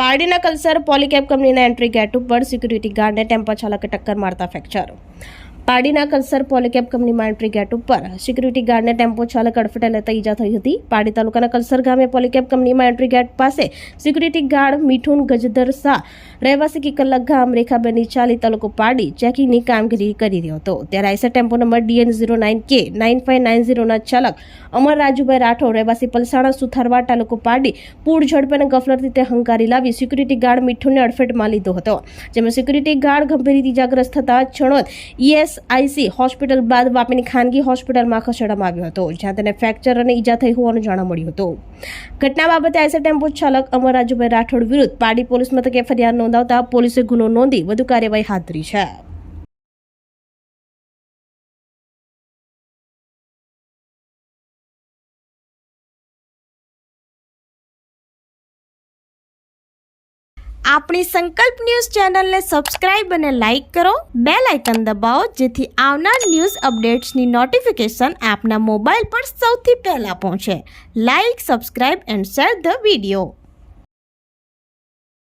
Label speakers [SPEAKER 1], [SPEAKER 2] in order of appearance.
[SPEAKER 1] પારડીના કલ્સર પોલીકેબ કંપનીના entry gate ઉપર security ગાર્ડને tempo ચાલકે ટક્કર મારતા ફ્રેક્ચર. પારડીના કલ્સર પોલીકેબ કંપનીમાં એન્ટ્રી ગેટ ઉપર સિક્યુરિટી ગાર્ડને ટેમ્પો ચાલક અડફેટે લેતા ઈજા થઈ હતી. પારડી તાલુકાના કલ્સર ગામે પોલીકેબ કંપનીમાં એન્ટ્રી ગેટ પાસે સિક્યુરિટી ગાર્ડ મિઠુન ગજદર શાહ રહેવાસી કિકલક ગામ રેખાબેનની ચાલી તાલુકો પારડી ચેકિંગની કામગીરી કરી રહ્યો હતો. ત્યારે આઈસર ટેમ્પો નંબર DN09K9590ના ચાલક અમર રાજુભાઈ રાઠોડ રહેવાસી પલસાણા સુથારવાડ તાલુકો પારડી પૂર ઝડપે અને ગફલત રીતે હંકારી લાવી સિક્યુરિટી ગાર્ડ મિઠુનને અડફેટમાં લીધો હતો. જેમાં સિક્યુરિટી ગાર્ડ ગંભીર રીતે ઇજાગ્રસ્ત થતા છણોદ ESIC હોસ્પિટલ બાદ વાપીની ખાનગી હોસ્પિટલમાં ખસેડવામાં આવ્યો હતો, જ્યાં તેને ફ્રેક્ચર અને ઈજા થઈ હોવાનું જાણવા મળ્યું હતું. ઘટના બાબતે આઈસર ટેમ્પો ચાલક અમર રાજુભાઈ રાઠોડ વિરુદ્ધ પારડી પોલીસ મથકે ફરિયાદ નોંધાવતા પોલીસે ગુનો નોંધી વધુ કાર્યવાહી હાથ ધરી છે.
[SPEAKER 2] આપણી સંકલ્પ ન્યૂઝ ચેનલને સબસ્ક્રાઇબ અને લાઇક કરો, બેલ આઇકન દબાવો જેથી આવનાર ન્યૂઝ અપડેટ્સની નોટિફિકેશન આપના મોબાઈલ પર સૌથી પહેલા પહોંચે. Like, subscribe and share the video.